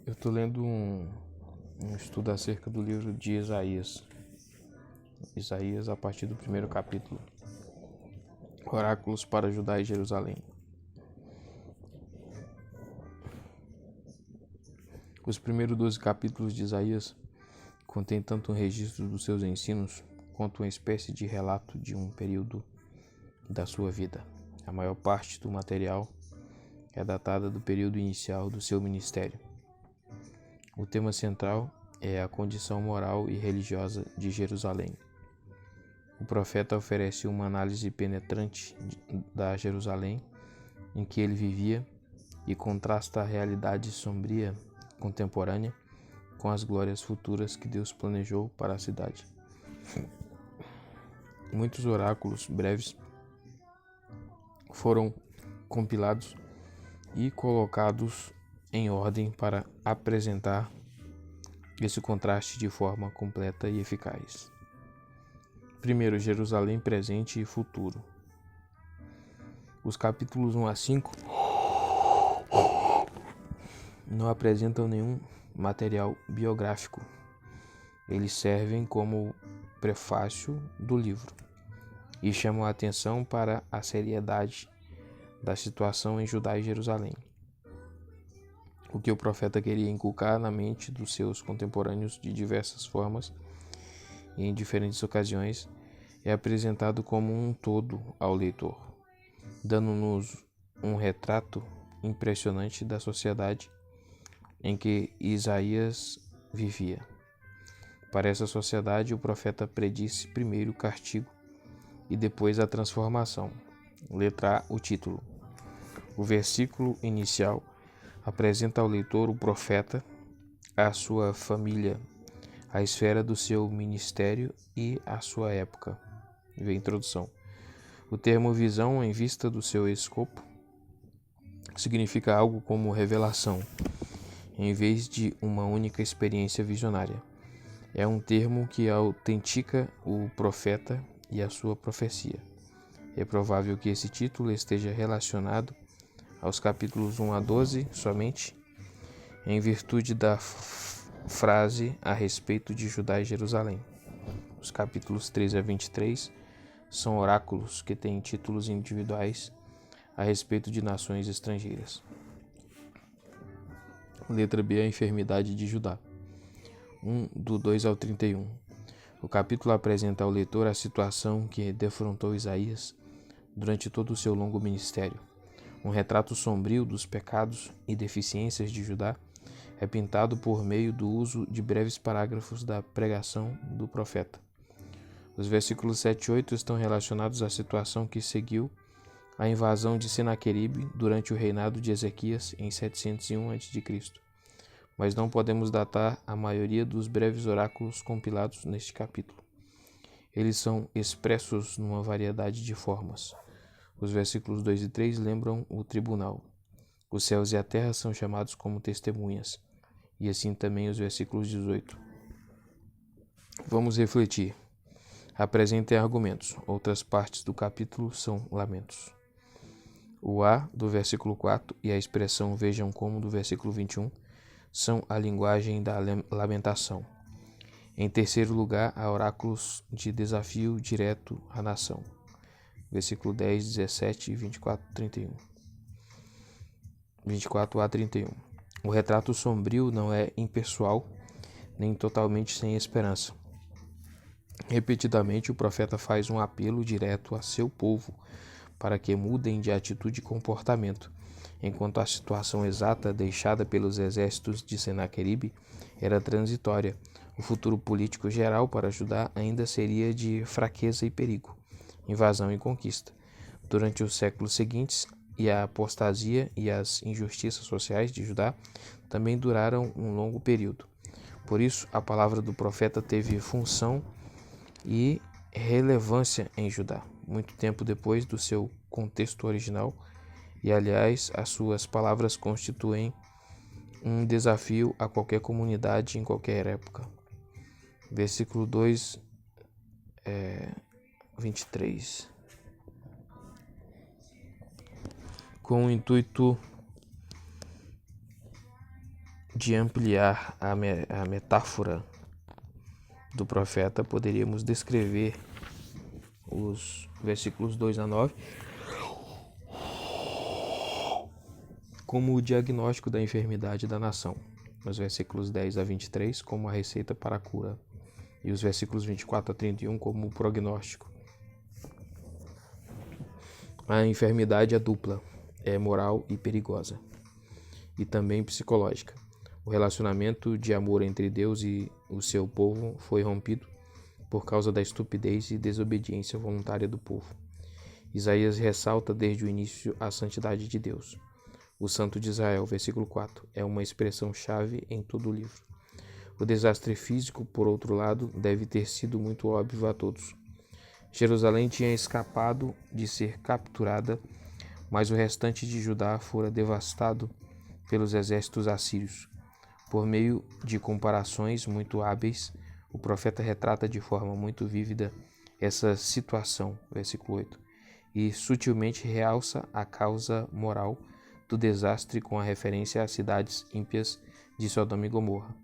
Eu estou lendo um estudo acerca do livro de Isaías. Isaías, a partir do primeiro capítulo. Oráculos para Judá e Jerusalém. Os primeiros 12 capítulos de Isaías contêm tanto um registro dos seus ensinos quanto uma espécie de relato de um período da sua vida. A maior parte do material é datada do período inicial do seu ministério. O tema central é a condição moral e religiosa de Jerusalém. O profeta oferece uma análise penetrante da Jerusalém em que ele vivia e contrasta a realidade sombria contemporânea com as glórias futuras que Deus planejou para a cidade. Muitos oráculos breves foram compilados e colocados em ordem para apresentar esse contraste de forma completa e eficaz. Primeiro, Jerusalém presente e futuro. Os capítulos 1 a 5 não apresentam nenhum material biográfico. Eles servem como prefácio do livro e chamam a atenção para a seriedade da situação em Judá e Jerusalém. O que o profeta queria inculcar na mente dos seus contemporâneos de diversas formas e em diferentes ocasiões é apresentado como um todo ao leitor, dando-nos um retrato impressionante da sociedade em que Isaías vivia. Para essa sociedade, o profeta predisse primeiro o castigo e depois a transformação. Letra A, o título. O versículo inicial apresenta ao leitor o profeta, a sua família, a esfera do seu ministério e a sua época. Vê a introdução. O termo visão, em vista do seu escopo, significa algo como revelação, em vez de uma única experiência visionária. É um termo que autentica o profeta e a sua profecia. É provável que esse título esteja relacionado aos capítulos 1 a 12 somente, em virtude da frase a respeito de Judá e Jerusalém. Os capítulos 13 a 23 são oráculos que têm títulos individuais a respeito de nações estrangeiras. Letra B, a enfermidade de Judá. 1, do 2 ao 31. O capítulo apresenta ao leitor a situação que defrontou Isaías durante todo o seu longo ministério. Um retrato sombrio dos pecados e deficiências de Judá é pintado por meio do uso de breves parágrafos da pregação do profeta. Os versículos 7 e 8 estão relacionados à situação que seguiu a invasão de Senaqueribe durante o reinado de Ezequias em 701 a.C., mas não podemos datar a maioria dos breves oráculos compilados neste capítulo. Eles são expressos numa variedade de formas. Os versículos 2 e 3 lembram o tribunal. Os céus e a terra são chamados como testemunhas, e assim também os versículos 18. Vamos refletir. Apresentem argumentos. Outras partes do capítulo são lamentos. O A do versículo 4 e a expressão vejam como do versículo 21 são a linguagem da lamentação. Em terceiro lugar, há oráculos de desafio direto à nação. Versículo 10, 17 e 24 a 31. O retrato sombrio não é impessoal, nem totalmente sem esperança. Repetidamente, o profeta faz um apelo direto a seu povo para que mudem de atitude e comportamento, enquanto a situação exata deixada pelos exércitos de Senaqueribe era transitória. O futuro político geral para Judá ainda seria de fraqueza e perigo, invasão e conquista. Durante os séculos seguintes, a apostasia e as injustiças sociais de Judá também duraram um longo período. Por isso, a palavra do profeta teve função e relevância em Judá, muito tempo depois do seu contexto original, e aliás, as suas palavras constituem um desafio a qualquer comunidade em qualquer época. Versículo 2, 23. Com o intuito de ampliar a metáfora do profeta, poderíamos descrever os versículos 2 a 9 como o diagnóstico da enfermidade da nação, os versículos 10 a 23 como a receita para a cura, e os versículos 24 a 31 como o prognóstico. A enfermidade é dupla, é moral e perigosa, e também psicológica. O relacionamento de amor entre Deus e o seu povo foi rompido por causa da estupidez e desobediência voluntária do povo. Isaías ressalta desde o início a santidade de Deus. O Santo de Israel, versículo 4, é uma expressão-chave em todo o livro. O desastre físico, por outro lado, deve ter sido muito óbvio a todos. Jerusalém tinha escapado de ser capturada, mas o restante de Judá fora devastado pelos exércitos assírios. Por meio de comparações muito hábeis, o profeta retrata de forma muito vívida essa situação, versículo 8, e sutilmente realça a causa moral do desastre com a referência às cidades ímpias de Sodoma e Gomorra.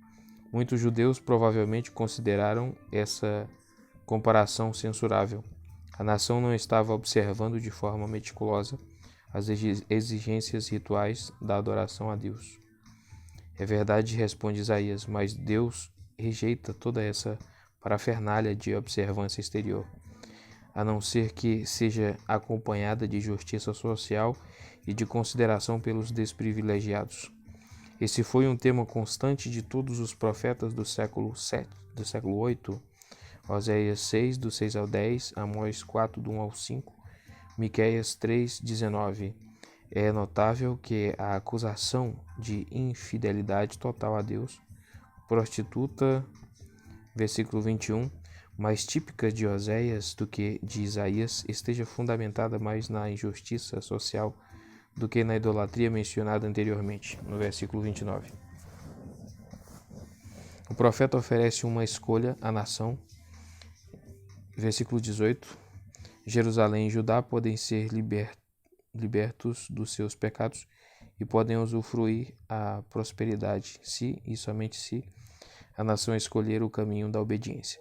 Muitos judeus provavelmente consideraram essa comparação censurável. A nação não estava observando de forma meticulosa as exigências rituais da adoração a Deus. É verdade, responde Isaías, mas Deus rejeita toda essa parafernália de observância exterior, a não ser que seja acompanhada de justiça social e de consideração pelos desprivilegiados. Esse foi um tema constante de todos os profetas do século VIII, Oséias 6, do 6 ao 10, Amós 4, do 1 ao 5, Miqueias 3, 19. É notável que a acusação de infidelidade total a Deus, prostituta, versículo 21, mais típica de Oséias do que de Isaías, esteja fundamentada mais na injustiça social do que na idolatria mencionada anteriormente, no versículo 29. O profeta oferece uma escolha à nação. Versículo 18. Jerusalém e Judá podem ser libertos dos seus pecados e podem usufruir a prosperidade, se e somente se a nação escolher o caminho da obediência.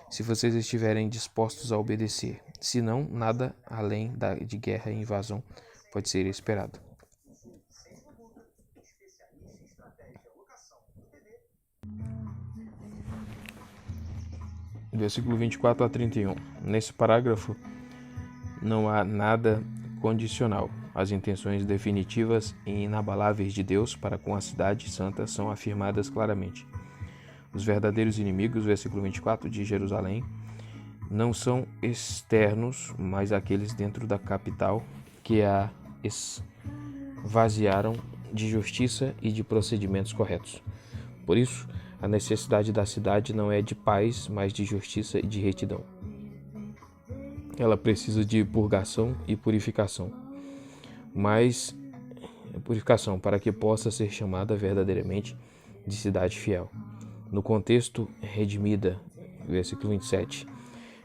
Se vocês estiverem dispostos a obedecer, senão nada além de guerra e invasão pode ser esperado. Versículo 24 a 31. Nesse parágrafo não há nada condicional. As intenções definitivas e inabaláveis de Deus para com a cidade santa são afirmadas claramente. Os verdadeiros inimigos, versículo 24, de Jerusalém, não são externos, mas aqueles dentro da capital que a esvaziaram de justiça e de procedimentos corretos. Por isso, a necessidade da cidade não é de paz, mas de justiça e de retidão. Ela precisa de purgação e purificação, mas purificação para que possa ser chamada verdadeiramente de cidade fiel. No contexto, redimida, versículo 27,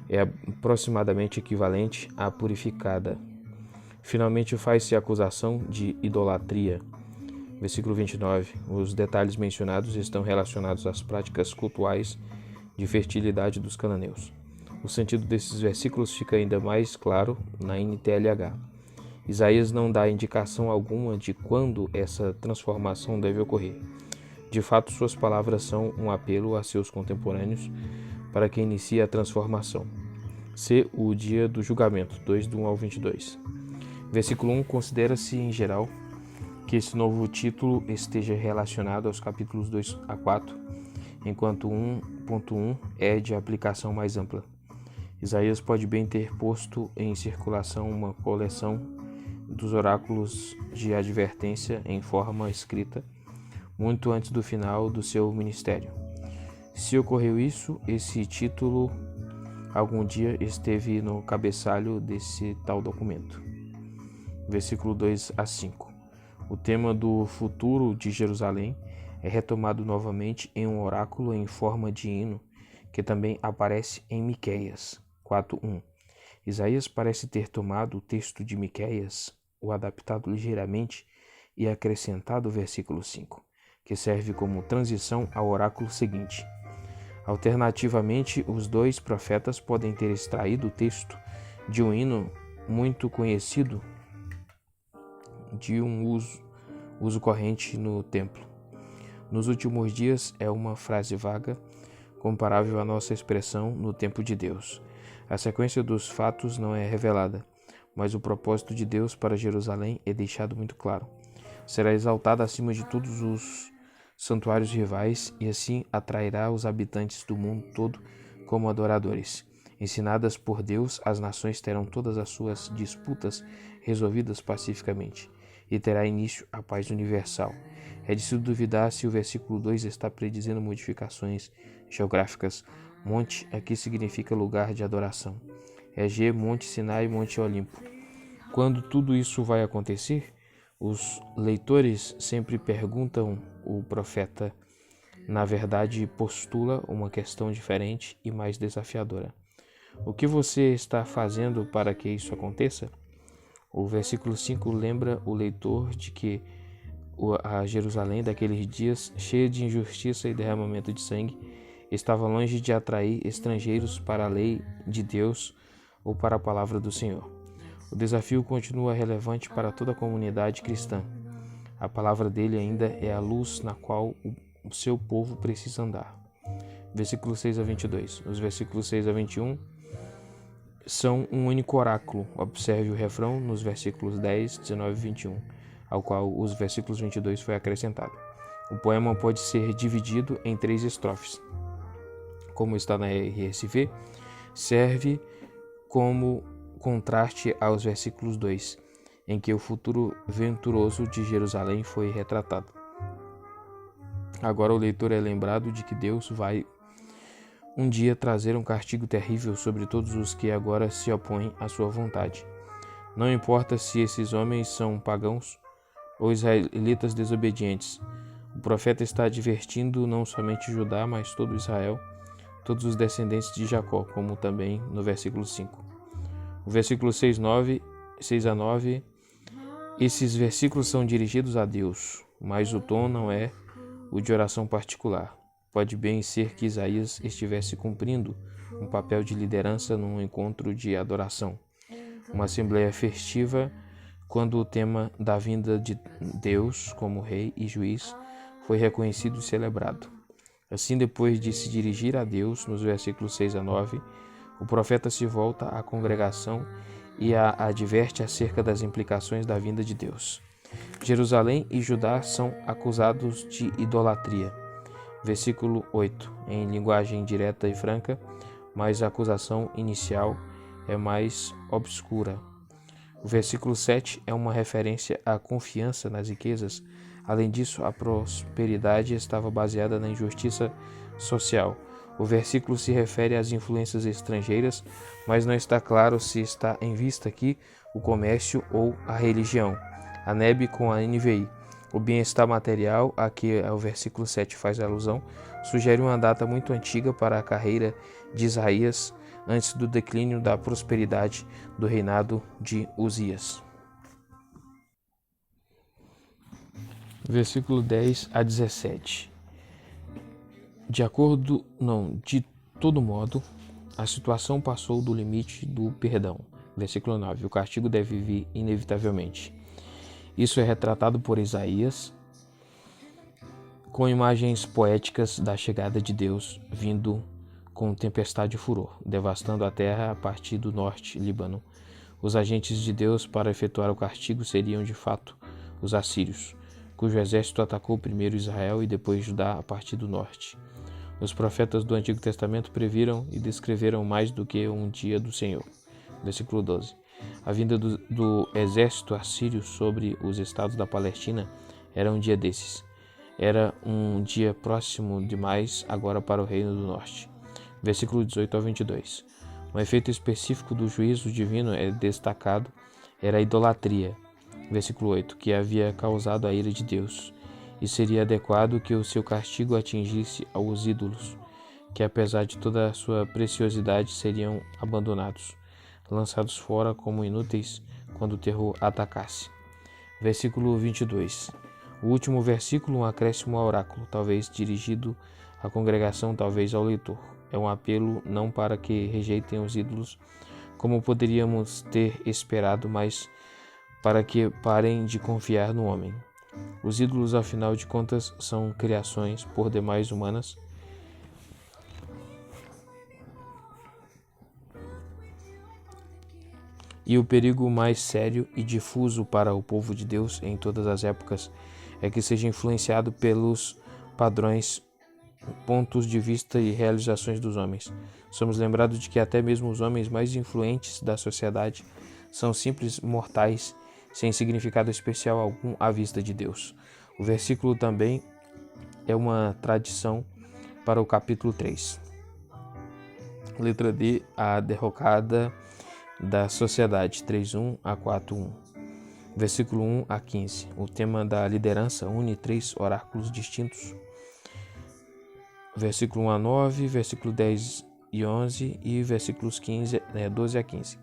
é aproximadamente equivalente à purificada. Finalmente, faz-se a acusação de idolatria. Versículo 29. Os detalhes mencionados estão relacionados às práticas cultuais de fertilidade dos cananeus. O sentido desses versículos fica ainda mais claro na NTLH. Isaías não dá indicação alguma de quando essa transformação deve ocorrer. De fato, suas palavras são um apelo a seus contemporâneos para que inicie a transformação. C. O dia do julgamento, 2 do 1 ao 22. Versículo 1. Considera-se, em geral, que esse novo título esteja relacionado aos capítulos 2 a 4, enquanto 1.1 é de aplicação mais ampla. Isaías pode bem ter posto em circulação uma coleção dos oráculos de advertência em forma escrita, muito antes do final do seu ministério. Se ocorreu isso, esse título algum dia esteve no cabeçalho desse tal documento. Versículo 2 a 5. O tema do futuro de Jerusalém é retomado novamente em um oráculo em forma de hino, que também aparece em Miqueias 4:1. Isaías parece ter tomado o texto de Miqueias, o adaptado ligeiramente e acrescentado o versículo 5. que serve como transição ao oráculo seguinte. Alternativamente, os dois profetas podem ter extraído o texto de um hino muito conhecido de um uso corrente no templo. Nos últimos dias é uma frase vaga, comparável à nossa expressão no tempo de Deus. A sequência dos fatos não é revelada, mas o propósito de Deus para Jerusalém é deixado muito claro. Será exaltada acima de todos os santuários rivais e assim atrairá os habitantes do mundo todo como adoradores. Ensinadas por Deus, as nações terão todas as suas disputas resolvidas pacificamente e terá início a paz universal. É de se duvidar se o versículo 2 está predizendo modificações geográficas. Monte aqui significa lugar de adoração. G, Monte Sinai, Monte Olimpo. Quando tudo isso vai acontecer, os leitores sempre perguntam, o profeta, na verdade, postula uma questão diferente e mais desafiadora. O que você está fazendo para que isso aconteça? O versículo 5 lembra o leitor de que a Jerusalém daqueles dias, cheia de injustiça e derramamento de sangue, estava longe de atrair estrangeiros para a lei de Deus ou para a palavra do Senhor. O desafio continua relevante para toda a comunidade cristã. A palavra dele ainda é a luz na qual o seu povo precisa andar. Versículos 6 a 22. Os versículos 6 a 21 são um único oráculo. Observe o refrão nos versículos 10, 19 e 21, ao qual os versículos 22 foi acrescentado. O poema pode ser dividido em 3 estrofes. Como está na RSV, serve como contraste aos versículos 2, em que o futuro venturoso de Jerusalém foi retratado. Agora o leitor é lembrado de que Deus vai um dia trazer um castigo terrível sobre todos os que agora se opõem à sua vontade. Não importa se esses homens são pagãos ou israelitas desobedientes, o profeta está advertindo não somente Judá, mas todo Israel, todos os descendentes de Jacó, como também no versículo 5. O versículo 6 a 9, esses versículos são dirigidos a Deus, mas o tom não é o de oração particular. Pode bem ser que Isaías estivesse cumprindo um papel de liderança num encontro de adoração, uma assembleia festiva, quando o tema da vinda de Deus como rei e juiz foi reconhecido e celebrado. Assim, depois de se dirigir a Deus, nos versículos 6 a 9, o profeta se volta à congregação e a adverte acerca das implicações da vinda de Deus. Jerusalém e Judá são acusados de idolatria. Versículo 8, em linguagem direta e franca, mas a acusação inicial é mais obscura. O versículo 7 é uma referência à confiança nas riquezas. Além disso, a prosperidade estava baseada na injustiça social. O versículo se refere às influências estrangeiras, mas não está claro se está em vista aqui o comércio ou a religião. A NEB com a NVI. O bem-estar material, a que o versículo 7 faz alusão, sugere uma data muito antiga para a carreira de Isaías, antes do declínio da prosperidade do reinado de Uzias. Versículo 10 a 17. De todo modo, a situação passou do limite do perdão. Versículo 9. O castigo deve vir inevitavelmente. Isso é retratado por Isaías com imagens poéticas da chegada de Deus vindo com tempestade e furor, devastando a terra a partir do norte, Líbano. Os agentes de Deus para efetuar o castigo seriam, de fato, os assírios, cujo exército atacou primeiro Israel e depois Judá a partir do norte. Os profetas do Antigo Testamento previram e descreveram mais do que um dia do Senhor. Versículo 12. A vinda do exército assírio sobre os estados da Palestina era um dia desses. Era um dia próximo demais agora para o reino do norte. Versículo 18 a 22. Um efeito específico do juízo divino é destacado, era a idolatria. Versículo 8, que havia causado a ira de Deus. E seria adequado que o seu castigo atingisse aos ídolos, que apesar de toda a sua preciosidade seriam abandonados, lançados fora como inúteis quando o terror atacasse. Versículo 22. O último versículo, um acréscimo ao oráculo, talvez dirigido à congregação, talvez ao leitor. É um apelo não para que rejeitem os ídolos, como poderíamos ter esperado, mas para que parem de confiar no homem. Os ídolos, afinal de contas, são criações por demais humanas. E o perigo mais sério e difuso para o povo de Deus em todas as épocas é que seja influenciado pelos padrões, pontos de vista e realizações dos homens. Somos lembrados de que até mesmo os homens mais influentes da sociedade são simples mortais, sem significado especial algum à vista de Deus. O versículo também é uma tradição para o capítulo 3. Letra D, a derrocada da sociedade, 3:1 a 4:1. Versículo 1 a 15. O tema da liderança une 3 oráculos distintos. Versículo 1 a 9, versículo 10 e 11 e versículos 12 a 15.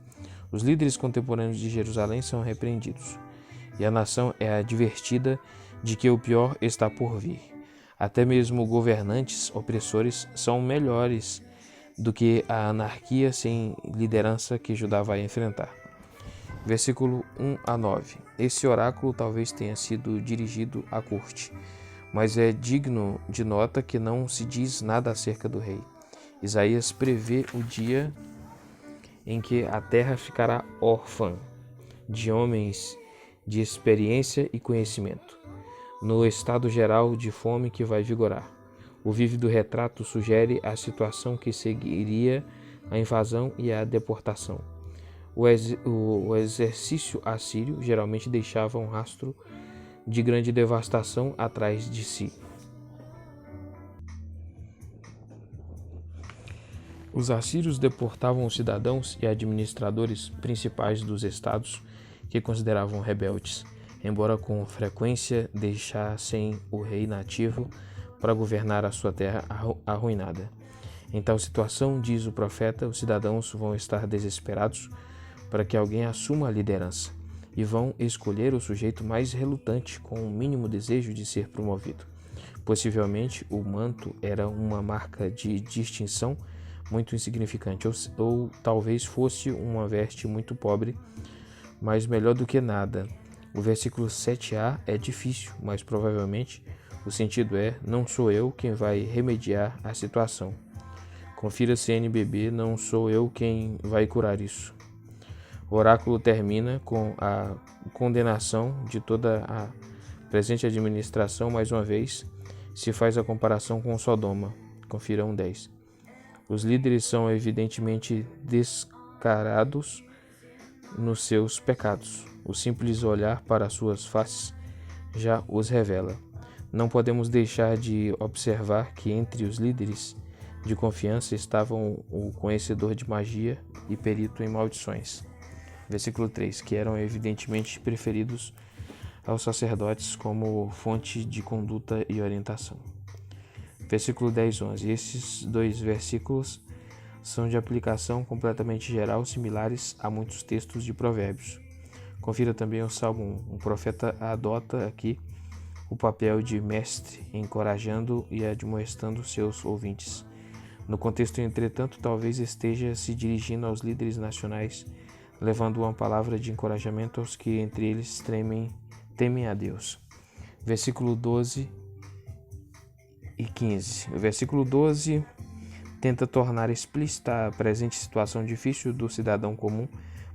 Os líderes contemporâneos de Jerusalém são repreendidos, e a nação é advertida de que o pior está por vir. Até mesmo governantes opressores são melhores do que a anarquia sem liderança que Judá vai enfrentar. Versículo 1 a 9. Esse oráculo talvez tenha sido dirigido à corte, mas é digno de nota que não se diz nada acerca do rei. Isaías prevê o dia em que a terra ficará órfã de homens de experiência e conhecimento, no estado geral de fome que vai vigorar. O vívido retrato sugere a situação que seguiria a invasão e a deportação. O exercício assírio geralmente deixava um rastro de grande devastação atrás de si. Os assírios deportavam os cidadãos e administradores principais dos estados que consideravam rebeldes, embora com frequência deixassem o rei nativo para governar a sua terra arruinada. Em tal situação, diz o profeta, os cidadãos vão estar desesperados para que alguém assuma a liderança e vão escolher o sujeito mais relutante com o mínimo desejo de ser promovido. Possivelmente, o manto era uma marca de distinção muito insignificante, ou talvez fosse uma veste muito pobre, mas melhor do que nada. O versículo 7a é difícil, mas provavelmente o sentido é: não sou eu quem vai remediar a situação. Confira CNBB, não sou eu quem vai curar isso. O oráculo termina com a condenação de toda a presente administração. Mais uma vez, se faz a comparação com Sodoma. Confira 1:10. Os líderes são evidentemente descarados nos seus pecados. O simples olhar para suas faces já os revela. Não podemos deixar de observar que entre os líderes de confiança estavam o conhecedor de magia e perito em maldições. Versículo 3, que eram evidentemente preferidos aos sacerdotes como fonte de conduta e orientação. Versículo 10-11. Esses 2 versículos são de aplicação completamente geral, similares a muitos textos de Provérbios. Confira também o Salmo 1. O profeta adota aqui o papel de mestre, encorajando e admoestando seus ouvintes. No contexto, entretanto, talvez esteja se dirigindo aos líderes nacionais, levando uma palavra de encorajamento aos que entre eles temem a Deus. Versículo 12 e 15. O versículo 12 tenta tornar explícita a presente situação difícil do cidadão comum,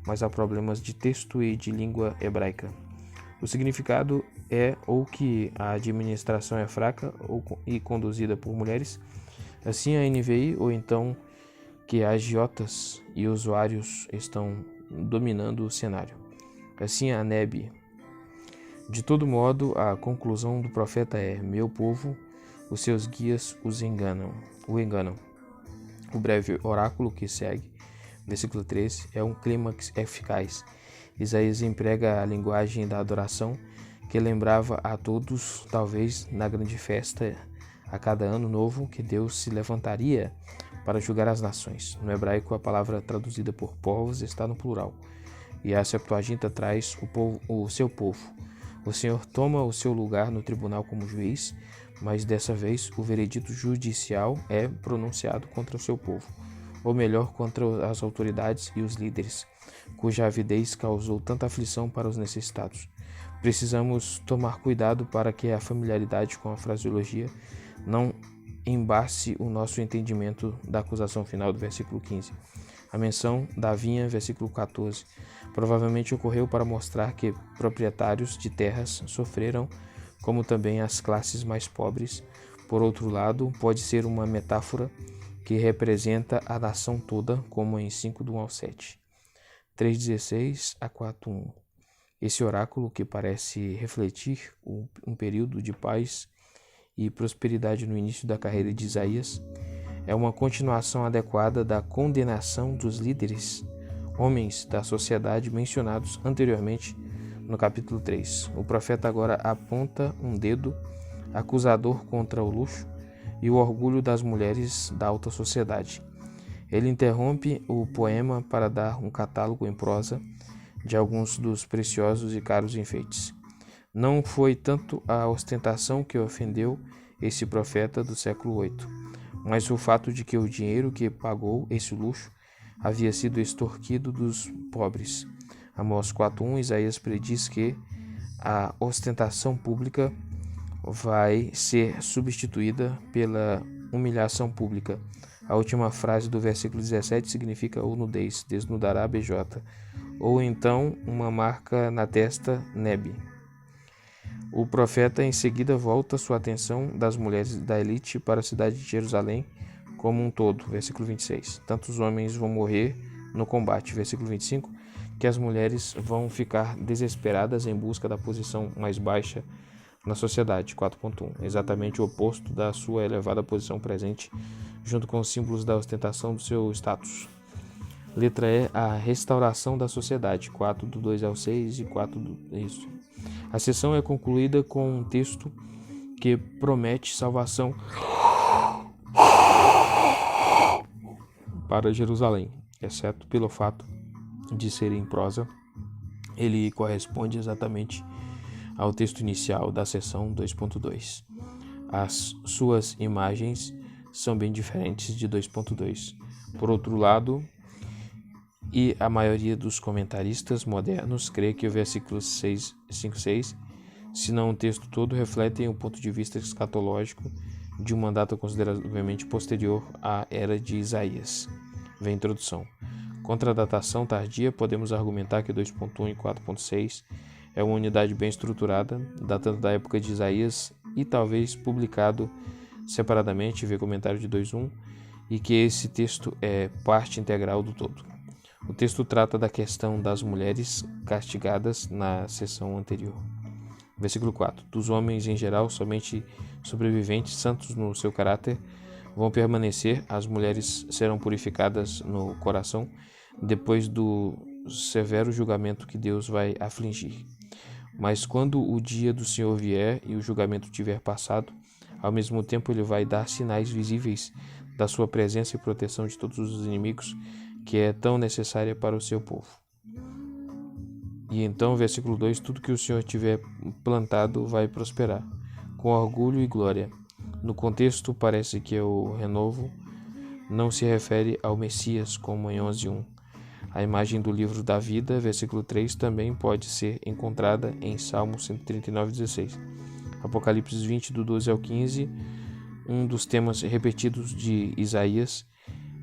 mas há problemas de texto e de língua hebraica. O significado é ou que a administração é fraca e conduzida por mulheres, assim a NVI, ou então que agiotas e usuários estão dominando o cenário. Assim a NEB. De todo modo, a conclusão do profeta é: meu povo, os seus guias o enganam. O breve oráculo que segue, versículo 13, é um clímax eficaz. Isaías emprega a linguagem da adoração que lembrava a todos, talvez na grande festa a cada ano novo, que Deus se levantaria para julgar as nações. No hebraico, a palavra traduzida por povos está no plural, e a Septuaginta traz o seu povo. O Senhor toma o seu lugar no tribunal como juiz, mas dessa vez o veredito judicial é pronunciado contra o seu povo, ou melhor, contra as autoridades e os líderes, cuja avidez causou tanta aflição para os necessitados. Precisamos tomar cuidado para que a familiaridade com a fraseologia não embace o nosso entendimento da acusação final do versículo 15. A menção da vinha, versículo 14, provavelmente ocorreu para mostrar que proprietários de terras sofreram, como também as classes mais pobres. Por outro lado, pode ser uma metáfora que representa a nação toda, como em 5 do 1 ao 7, 3:16 a 4:1. Esse oráculo, que parece refletir um período de paz e prosperidade no início da carreira de Isaías, é uma continuação adequada da condenação dos líderes, homens da sociedade mencionados anteriormente no capítulo 3. O profeta agora aponta um dedo acusador contra o luxo e o orgulho das mulheres da alta sociedade. Ele interrompe o poema para dar um catálogo em prosa de alguns dos preciosos e caros enfeites. Não foi tanto a ostentação que ofendeu esse profeta do século 8, mas o fato de que o dinheiro que pagou esse luxo havia sido extorquido dos pobres. Amós 4:1, Isaías prediz que a ostentação pública vai ser substituída pela humilhação pública. A última frase do versículo 17 significa ou nudez, desnudará a BJ, ou então uma marca na testa, Neb. O profeta em seguida volta sua atenção das mulheres da elite para a cidade de Jerusalém como um todo, versículo 26. Tantos homens vão morrer no combate, versículo 25, que as mulheres vão ficar desesperadas em busca da posição mais baixa na sociedade, 4.1, exatamente o oposto da sua elevada posição presente, junto com os símbolos da ostentação do seu status. Letra E, a restauração da sociedade, 4 do 2 ao 6 e 4 do... Isso. A sessão é concluída com um texto que promete salvação para Jerusalém, exceto pelo fato de ser em prosa. Ele corresponde exatamente ao texto inicial da seção 2.2. As suas imagens são bem diferentes de 2.2. Por outro lado, e a maioria dos comentaristas modernos crê que o versículo 5:6, se não o texto todo, refletem o ponto de vista escatológico de uma data consideravelmente posterior à era de Isaías. Vem a introdução. Contra a datação tardia, podemos argumentar que 2.1 e 4.6 é uma unidade bem estruturada, datando da época de Isaías e talvez publicado separadamente, vê comentário de 2.1, e que esse texto é parte integral do todo. O texto trata da questão das mulheres castigadas na seção anterior. Versículo 4. Dos homens em geral, somente sobreviventes, santos no seu caráter, vão permanecer. As mulheres serão purificadas no coração depois do severo julgamento que Deus vai afligir. Mas quando o dia do Senhor vier e o julgamento tiver passado, ao mesmo tempo ele vai dar sinais visíveis da sua presença e proteção de todos os inimigos, que é tão necessária para o seu povo. E então, versículo 2, tudo que o Senhor tiver plantado vai prosperar, com orgulho e glória. No contexto, parece que o renovo não se refere ao Messias, como em 11:1. A imagem do livro da vida, versículo 3, também pode ser encontrada em Salmo 139:16. Apocalipse 20, do 12 ao 15, um dos temas repetidos de Isaías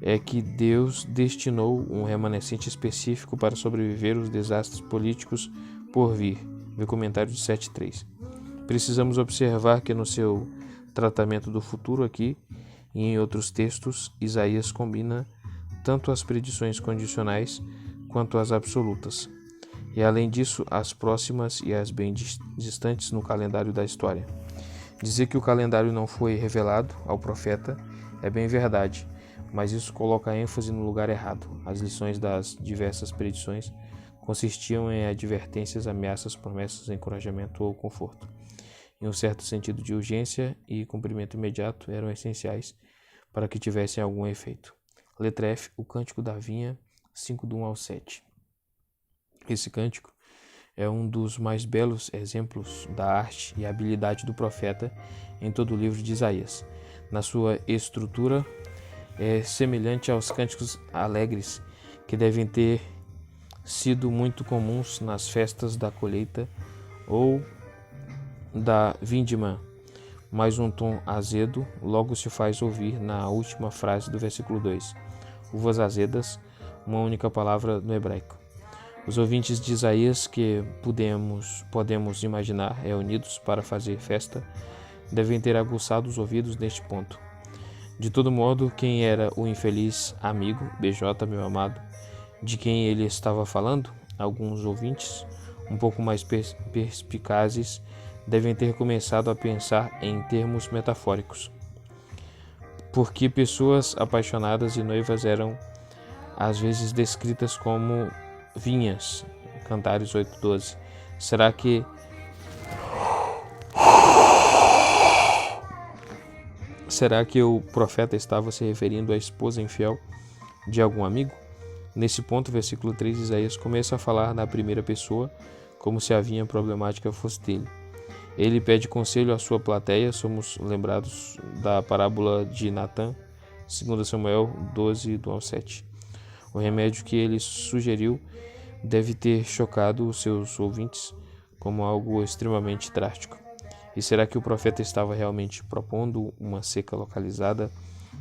é que Deus destinou um remanescente específico para sobreviver aos desastres políticos por vir. Vê comentário de 7.3. Precisamos observar que no seu tratamento do futuro aqui e em outros textos, Isaías combina tanto as predições condicionais quanto as absolutas, e além disso, as próximas e as bem distantes no calendário da história. Dizer que o calendário não foi revelado ao profeta é bem verdade, mas isso coloca ênfase no lugar errado. As lições das diversas predições consistiam em advertências, ameaças, promessas, encorajamento ou conforto. Em um certo sentido de urgência e cumprimento imediato eram essenciais para que tivessem algum efeito. Letra F, o Cântico da Vinha, 5 do 1 ao 7. Esse cântico é um dos mais belos exemplos da arte e habilidade do profeta em todo o livro de Isaías. Na sua estrutura, é semelhante aos cânticos alegres que devem ter sido muito comuns nas festas da colheita ou da vindima, mas um tom azedo logo se faz ouvir na última frase do versículo 2. Uvas azedas, uma única palavra no hebraico. Os ouvintes de Isaías que podemos imaginar reunidos para fazer festa devem ter aguçado os ouvidos neste ponto. De todo modo, quem era o infeliz amigo, BJ, meu amado, de quem ele estava falando? Alguns ouvintes, um pouco mais perspicazes, devem ter começado a pensar em termos metafóricos. Porque pessoas apaixonadas e noivas eram às vezes descritas como vinhas. Cantares 8:12. Será que o profeta estava se referindo à esposa infiel de algum amigo? Nesse ponto, versículo 3, Isaías começa a falar na primeira pessoa, como se a vinha problemática fosse dele. Ele pede conselho à sua plateia. Somos lembrados da parábola de Natã, 2 Samuel 12, do 1 ao 7. O remédio que ele sugeriu deve ter chocado os seus ouvintes como algo extremamente drástico. E será que o profeta estava realmente propondo uma seca localizada,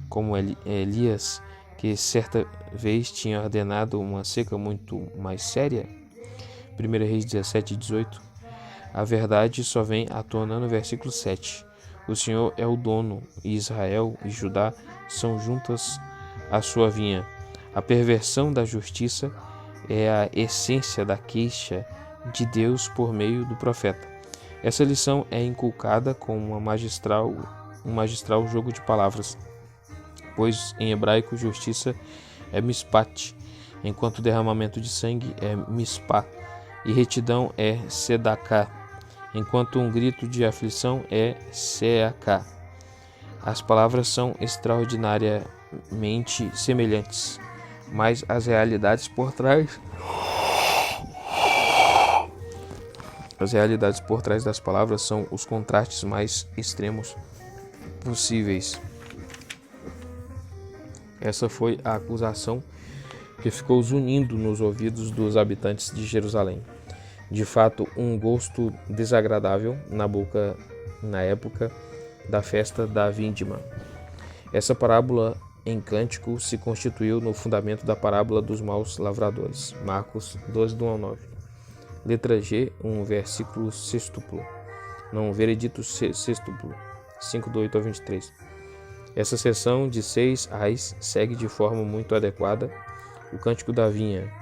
como Elias, que certa vez tinha ordenado uma seca muito mais séria? 1 Reis 17:18. A verdade só vem à tona no versículo 7. O Senhor é o dono, e Israel e Judá são juntas à sua vinha. A perversão da justiça é a essência da queixa de Deus por meio do profeta. Essa lição é inculcada com um magistral jogo de palavras, pois em hebraico justiça é mispat, enquanto derramamento de sangue é mispá, e retidão é sedaká, enquanto um grito de aflição é seaká. As palavras são extraordinariamente semelhantes, mas as realidades por trás das palavras são os contrastes mais extremos possíveis. Essa foi a acusação que ficou zunindo nos ouvidos dos habitantes de Jerusalém. De fato, um gosto desagradável na boca na época da festa da vindima. Essa parábola em cântico se constituiu no fundamento da parábola dos maus lavradores. Marcos 12, do 1 ao 9. Letra G, um versículo sextuplo. Não, veredito sextuplo. 5, do 8 ao 23. Essa seção de 6 ais segue de forma muito adequada o Cântico da Vinha,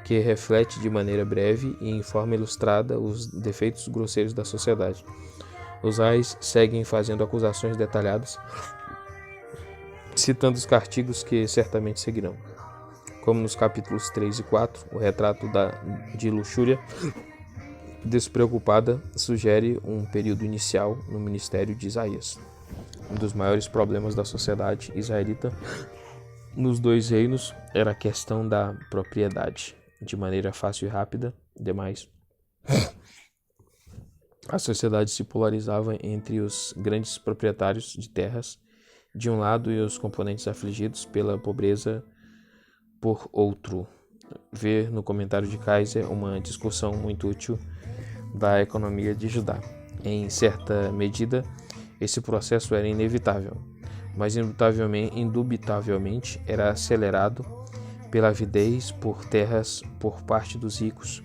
que reflete de maneira breve e em forma ilustrada os defeitos grosseiros da sociedade. Os ais seguem fazendo acusações detalhadas, citando os castigos que certamente seguirão. Como nos capítulos 3 e 4, o retrato de luxúria despreocupada sugere um período inicial no ministério de Isaías. Um dos maiores problemas da sociedade israelita nos dois reinos era a questão da propriedade. De maneira fácil e rápida, demais, a sociedade se polarizava entre os grandes proprietários de terras, de um lado, e os componentes afligidos pela pobreza, por outro. Ver no comentário de Kaiser uma discussão muito útil da economia de Judá. Em certa medida, esse processo era inevitável, mas indubitavelmente era acelerado pela avidez por terras por parte dos ricos,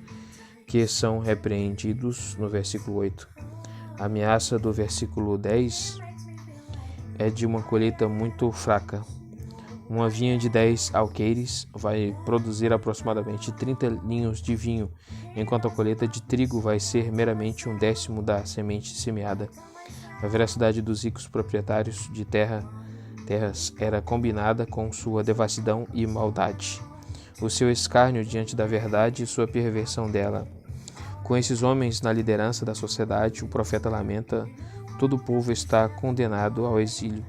que são repreendidos no versículo 8. A ameaça do versículo 10 é de uma colheita muito fraca. Uma vinha de 10 alqueires vai produzir aproximadamente 30 linhos de vinho, enquanto a colheita de trigo vai ser meramente 1/10 da semente semeada. A veracidade dos ricos proprietários de terras era combinada com sua devassidão e maldade, o seu escárnio diante da verdade e sua perversão dela. Com esses homens na liderança da sociedade, o profeta lamenta: todo o povo está condenado ao exílio.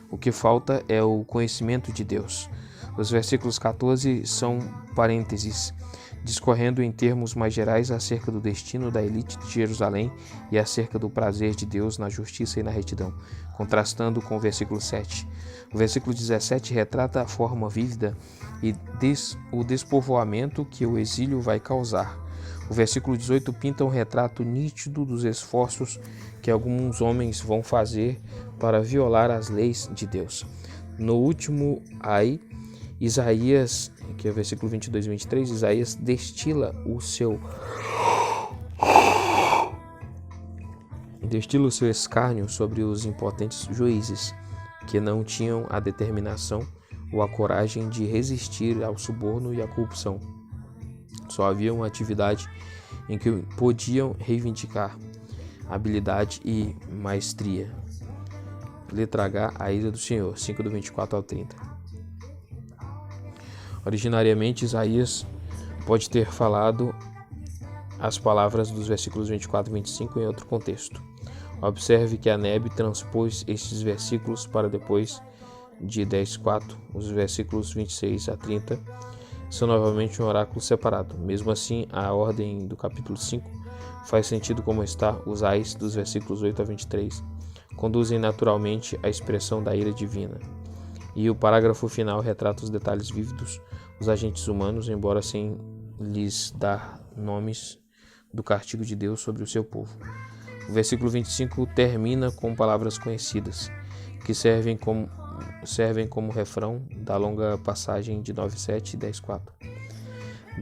O que falta é o conhecimento de Deus. Os versículos 14 são parênteses. discorrendo em termos mais gerais acerca do destino da elite de Jerusalém e acerca do prazer de Deus na justiça e na retidão, contrastando com o versículo 7. O versículo 17 retrata a forma vívida e o despovoamento que o exílio vai causar. O versículo 18 pinta um retrato nítido dos esforços que alguns homens vão fazer para violar as leis de Deus. No último ai, Isaías, que é o versículo 22 e 23, Isaías destila o seu escárnio sobre os impotentes juízes, que não tinham a determinação ou a coragem de resistir ao suborno e à corrupção. Só havia uma atividade em que podiam reivindicar habilidade e maestria. Letra H, a ira do Senhor, 5 do 24 ao 30. Originariamente, Isaías pode ter falado as palavras dos versículos 24 e 25 em outro contexto. Observe que a Nebe transpôs estes versículos para depois de 10:4, os versículos 26 a 30 são novamente um oráculo separado. Mesmo assim, a ordem do capítulo 5 faz sentido como está os ais dos versículos 8 a 23, conduzem naturalmente à expressão da ira divina. E o parágrafo final retrata os detalhes vívidos, os agentes humanos, embora sem lhes dar nomes, do castigo de Deus sobre o seu povo. O versículo 25 termina com palavras conhecidas, que servem como refrão da longa passagem de 9:7 e 10:4.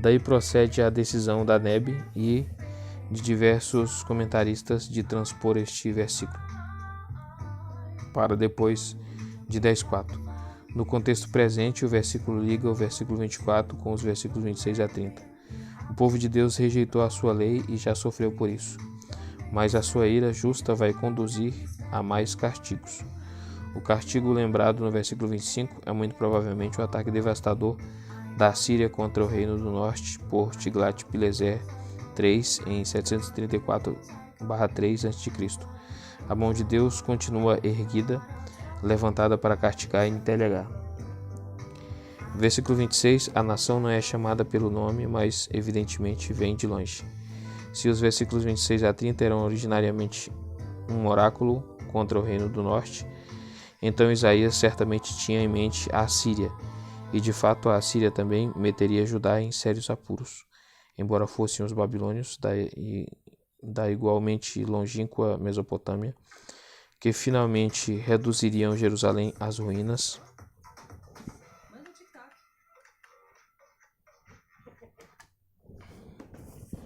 Daí procede a decisão da Nebe e de diversos comentaristas de transpor este versículo para depois de 10:4. No contexto presente, o versículo liga o versículo 24 com os versículos 26 a 30. O povo de Deus rejeitou a sua lei e já sofreu por isso, mas a sua ira justa vai conduzir a mais castigos. O castigo lembrado no versículo 25 é muito provavelmente o ataque devastador da Síria contra o Reino do Norte por Tiglat-Pileser III em 734/3 a.C. A mão de Deus continua erguida, levantada para castigar e interligar. Versículo 26, a nação não é chamada pelo nome, mas evidentemente vem de longe. Se os versículos 26 a 30 eram originariamente um oráculo contra o Reino do Norte, então Isaías certamente tinha em mente a Assíria, e de fato a Assíria também meteria Judá em sérios apuros, embora fossem os babilônios da igualmente longínqua Mesopotâmia, que finalmente reduziriam Jerusalém às ruínas